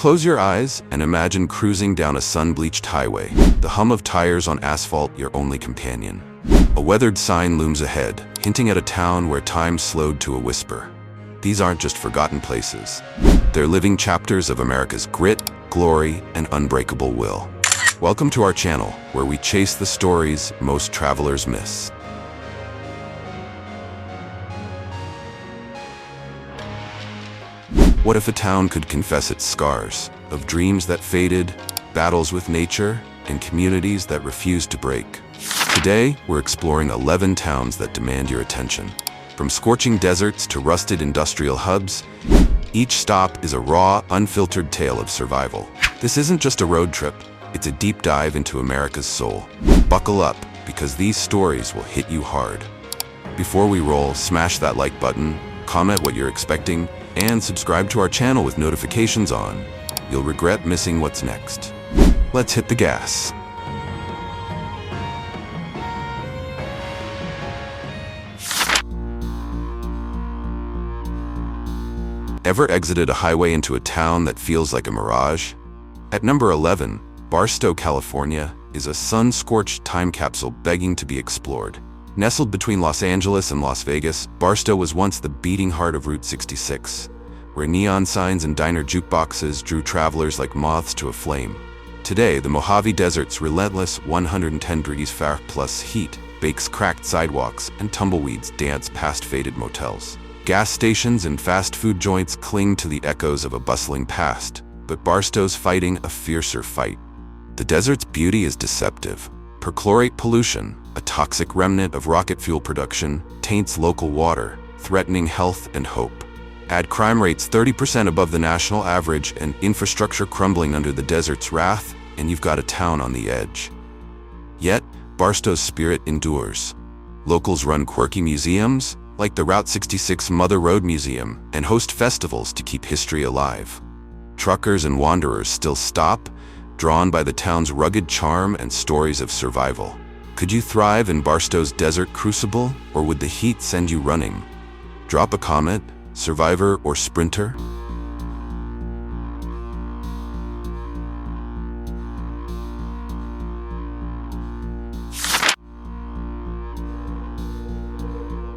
Close your eyes and imagine cruising down a sun-bleached highway, the hum of tires on asphalt your only companion. A weathered sign looms ahead, hinting at a town where time slowed to a whisper. These aren't just forgotten places. They're living chapters of America's grit, glory, and unbreakable will. Welcome to our channel, where we chase the stories most travelers miss. What if a town could confess its scars, of dreams that faded, battles with nature, and communities that refused to break? Today, we're exploring 11 towns that demand your attention. From scorching deserts to rusted industrial hubs, each stop is a raw, unfiltered tale of survival. This isn't just a road trip, it's a deep dive into America's soul. Buckle up, because these stories will hit you hard. Before we roll, smash that like button, comment what you're expecting, and subscribe to our channel with notifications on. You'll regret missing what's next. Let's hit the gas. Ever exited a highway into a town that feels like a mirage? At number 11, Barstow, California, is a sun-scorched time capsule begging to be explored. Nestled between Los Angeles and Las Vegas, Barstow was once the beating heart of Route 66, where neon signs and diner jukeboxes drew travelers like moths to a flame. Today, the Mojave Desert's relentless 110 degrees Fahrenheit plus heat bakes cracked sidewalks and tumbleweeds dance past faded motels. Gas stations and fast food joints cling to the echoes of a bustling past, but Barstow's fighting a fiercer fight. The desert's beauty is deceptive. Perchlorate pollution, a toxic remnant of rocket fuel production, taints local water, threatening health and hope. Add crime rates 30% above the national average and infrastructure crumbling under the desert's wrath, and you've got a town on the edge. Yet, Barstow's spirit endures. Locals run quirky museums, like the Route 66 Mother Road Museum, and host festivals to keep history alive. Truckers and wanderers still stop, drawn by the town's rugged charm and stories of survival. Could you thrive in Barstow's desert crucible, or would the heat send you running? Drop a comment, survivor or sprinter.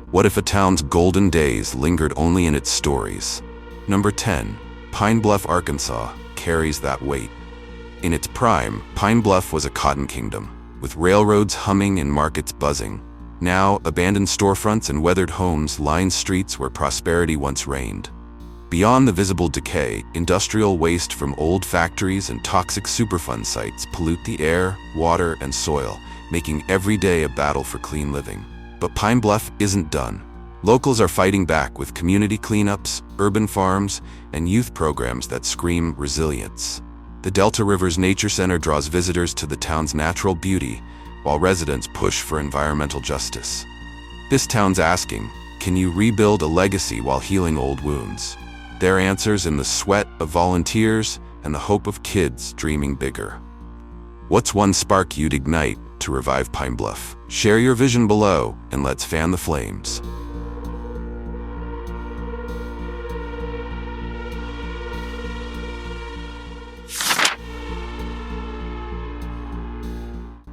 What if a town's golden days lingered only in its stories? Number 10, Pine Bluff, Arkansas, carries that weight. In its prime, Pine Bluff was a cotton kingdom, with railroads humming and markets buzzing. Now, abandoned storefronts and weathered homes line streets where prosperity once reigned. Beyond the visible decay, industrial waste from old factories and toxic Superfund sites pollute the air, water, and soil, making every day a battle for clean living. But Pine Bluff isn't done. Locals are fighting back with community cleanups, urban farms, and youth programs that scream resilience. The Delta River's Nature Center draws visitors to the town's natural beauty, while residents push for environmental justice. This town's asking, can you rebuild a legacy while healing old wounds? Their answers in the sweat of volunteers and the hope of kids dreaming bigger. What's one spark you'd ignite to revive Pine Bluff? Share your vision below, and let's fan the flames.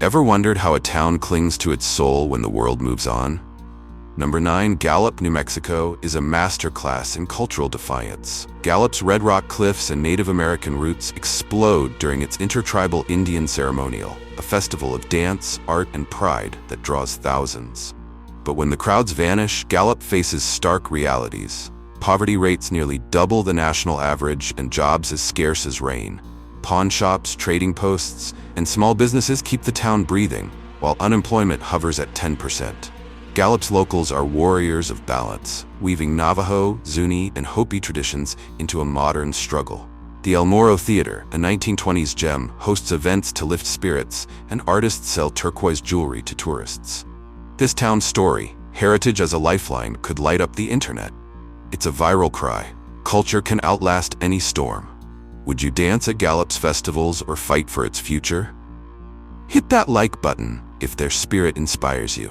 Ever wondered how a town clings to its soul when the world moves on? Number 9, Gallup, New Mexico, is a masterclass in cultural defiance. Gallup's red rock cliffs and Native American roots explode during its intertribal Indian ceremonial, a festival of dance, art, and pride that draws thousands. But when the crowds vanish, Gallup faces stark realities. Poverty rates nearly double the national average and jobs as scarce as rain. Pawn shops, trading posts, and small businesses keep the town breathing, while unemployment hovers at 10%. Gallup's locals are warriors of balance, weaving Navajo, Zuni, and Hopi traditions into a modern struggle. The El Morro Theater, a 1920s gem, hosts events to lift spirits, and artists sell turquoise jewelry to tourists. This town's story, heritage as a lifeline, could light up the internet. It's a viral cry. Culture can outlast any storm. Would you dance at Gallup's festivals or fight for its future? Hit that like button if their spirit inspires you.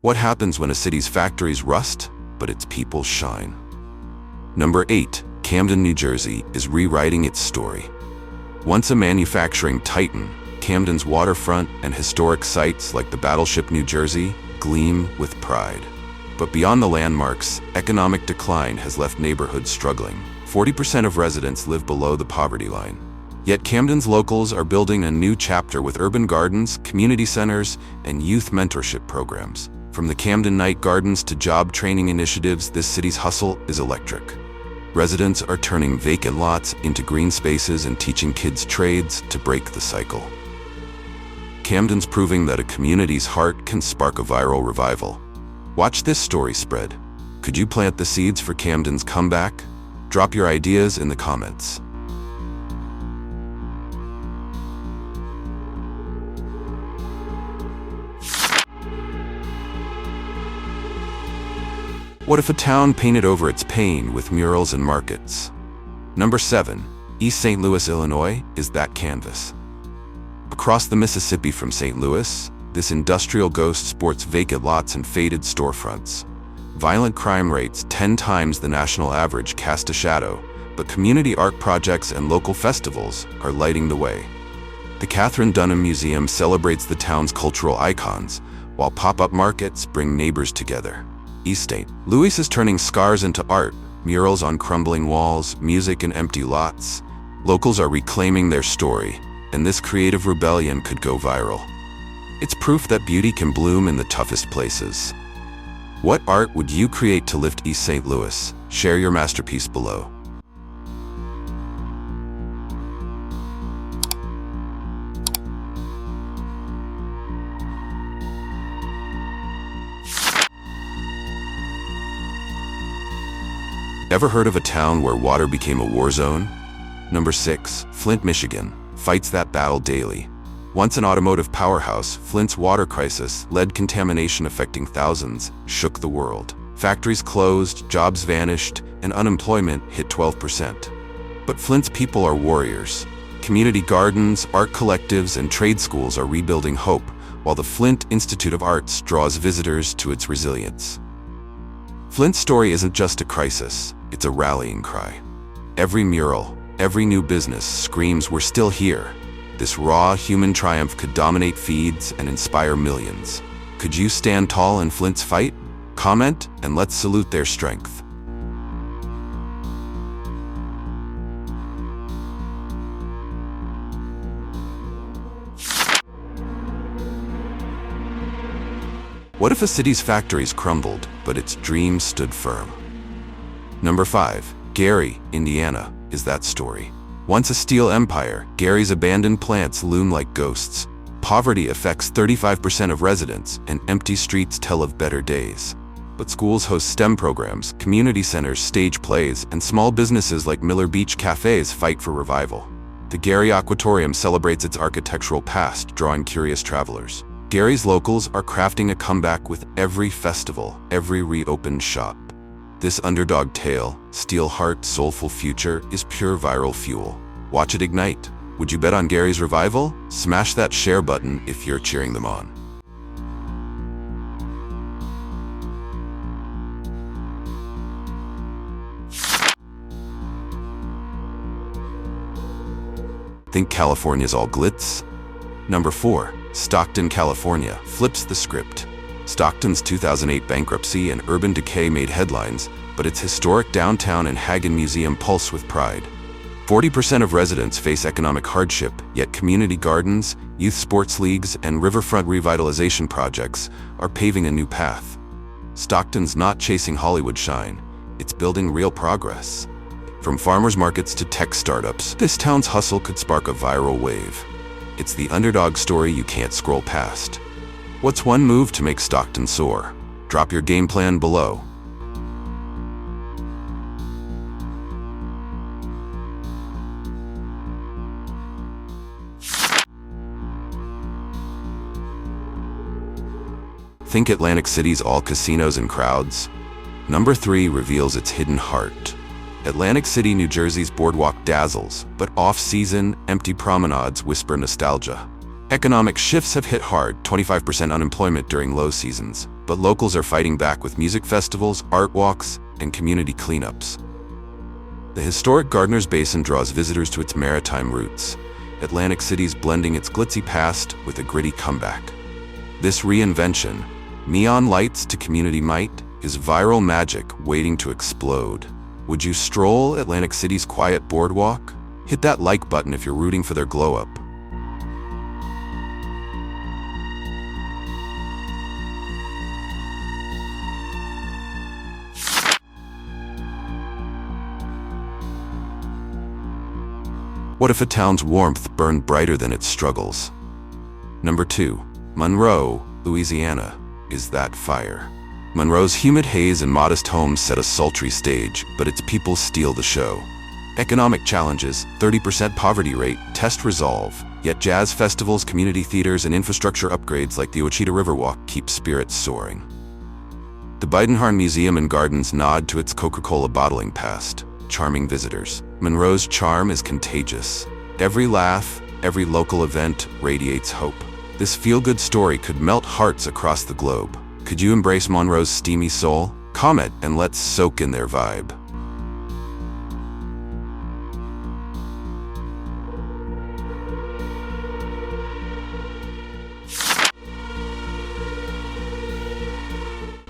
What happens when a city's factories rust, but its people shine? Number 8. Camden, New Jersey is rewriting its story. Once a manufacturing titan, Camden's waterfront and historic sites like the Battleship, New Jersey, gleam with pride. But beyond the landmarks, economic decline has left neighborhoods struggling. 40% of residents live below the poverty line. Yet Camden's locals are building a new chapter with urban gardens, community centers, and youth mentorship programs. From the Camden Night Gardens to job training initiatives, this city's hustle is electric. Residents are turning vacant lots into green spaces and teaching kids trades to break the cycle. Camden's proving that a community's heart can spark a viral revival. Watch this story spread. Could you plant the seeds for Camden's comeback? Drop your ideas in the comments. What if a town painted over its pain with murals and markets? Number 7. East St. Louis, Illinois is that canvas. Across the Mississippi from St. Louis, this industrial ghost sports vacant lots and faded storefronts. Violent crime rates 10 times the national average cast a shadow, but community art projects and local festivals are lighting the way. The Katherine Dunham Museum celebrates the town's cultural icons, while pop-up markets bring neighbors together. East St. Louis is turning scars into art, murals on crumbling walls, music in empty lots. Locals are reclaiming their story, and this creative rebellion could go viral. It's proof that beauty can bloom in the toughest places. What art would you create to lift East St. Louis? Share your masterpiece below. Ever heard of a town where water became a war zone? Number 6. Flint, Michigan fights that battle daily. Once an automotive powerhouse, Flint's water crisis, lead contamination affecting thousands, shook the world. Factories closed, jobs vanished, and unemployment hit 12%. But Flint's people are warriors. Community gardens, art collectives, and trade schools are rebuilding hope, while the Flint Institute of Arts draws visitors to its resilience. Flint's story isn't just a crisis, it's a rallying cry. Every mural, every new business screams, "We're still here." This raw human triumph could dominate feeds and inspire millions. Could you stand tall in Flint's fight? Comment, and let's salute their strength. What if a city's factories crumbled, but its dreams stood firm? Number 5. Gary, Indiana is that story. Once a steel empire, Gary's abandoned plants loom like ghosts. Poverty affects 35% of residents, and empty streets tell of better days. But schools host STEM programs, community centers stage plays, and small businesses like Miller Beach cafes fight for revival. The Gary Aquatorium celebrates its architectural past, drawing curious travelers. Gary's locals are crafting a comeback with every festival, every reopened shop. This underdog tale, Steel Heart, Soulful Future, is pure viral fuel. Watch it ignite. Would you bet on Gary's revival? Smash that share button if you're cheering them on. Think California's all glitz? Number 4. Stockton, California flips the script. Stockton's 2008 bankruptcy and urban decay made headlines, but its historic downtown and Hagen Museum pulse with pride. 40% of residents face economic hardship, yet community gardens, youth sports leagues, and riverfront revitalization projects are paving a new path. Stockton's not chasing Hollywood shine, it's building real progress. From farmers markets to tech startups, this town's hustle could spark a viral wave. It's the underdog story you can't scroll past. What's one move to make Stockton soar? Drop your game plan below. Think Atlantic City's all casinos and crowds? Number 3 reveals its hidden heart. Atlantic City, New Jersey's Boardwalk dazzles, but off-season, empty promenades whisper nostalgia. Economic shifts have hit hard, 25% unemployment during low seasons, but locals are fighting back with music festivals, art walks, and community cleanups. The historic Gardner's Basin draws visitors to its maritime roots, Atlantic City's blending its glitzy past with a gritty comeback. This reinvention, neon lights to community might, is viral magic waiting to explode. Would you stroll Atlantic City's quiet boardwalk? Hit that like button if you're rooting for their glow-up. What if a town's warmth burned brighter than its struggles? Number 2. Monroe, Louisiana, is that fire. Monroe's humid haze and modest homes set a sultry stage, but its people steal the show. Economic challenges, 30% poverty rate, test resolve, yet jazz festivals, community theaters, and infrastructure upgrades like the Ouachita Riverwalk keep spirits soaring. The Beidenharn Museum and Gardens nod to its Coca-Cola bottling past, charming visitors. Monroe's charm is contagious. Every laugh, every local event radiates hope. This feel-good story could melt hearts across the globe. Could you embrace Monroe's steamy soul? Comment and let's soak in their vibe.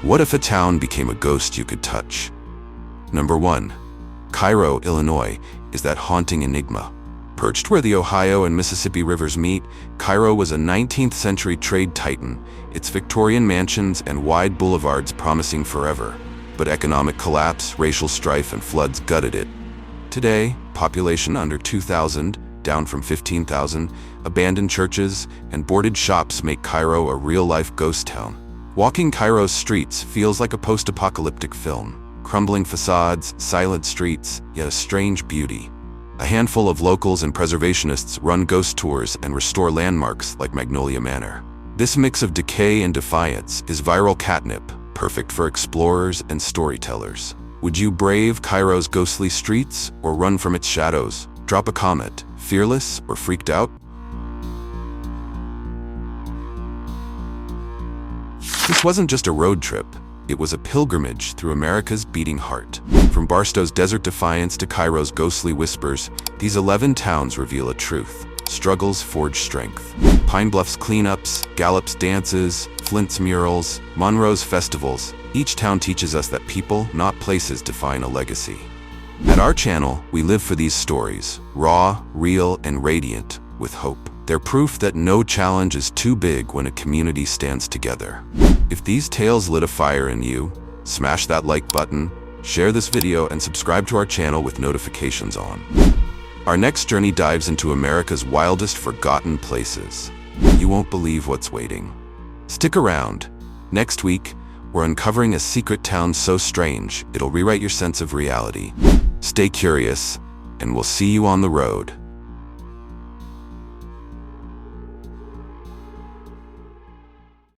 What if a town became a ghost you could touch? Number 1. Cairo, Illinois, is that haunting enigma. Perched where the Ohio and Mississippi rivers meet, Cairo was a 19th century trade titan, its Victorian mansions and wide boulevards promising forever. But economic collapse, racial strife, and floods gutted it. Today, population under 2,000, down from 15,000, abandoned churches, and boarded shops make Cairo a real-life ghost town. Walking Cairo's streets feels like a post-apocalyptic film. Crumbling facades, silent streets, yet a strange beauty. A handful of locals and preservationists run ghost tours and restore landmarks like Magnolia Manor. This mix of decay and defiance is viral catnip, perfect for explorers and storytellers. Would you brave Cairo's ghostly streets or run from its shadows? Drop a comment, fearless or freaked out? This wasn't just a road trip. It was a pilgrimage through America's beating heart. From Barstow's desert defiance to Cairo's ghostly whispers, these 11 towns reveal a truth. Struggles forge strength. Pine Bluff's cleanups, Gallup's dances, Flint's murals, Monroe's festivals. Each town teaches us that people, not places, define a legacy. At our channel, we live for these stories, raw, real, and radiant, with hope. They're proof that no challenge is too big when a community stands together. If these tales lit a fire in you, smash that like button, share this video, and subscribe to our channel with notifications on. Our next journey dives into America's wildest forgotten places. You won't believe what's waiting. Stick around. Next week, we're uncovering a secret town so strange, it'll rewrite your sense of reality. Stay curious, and we'll see you on the road.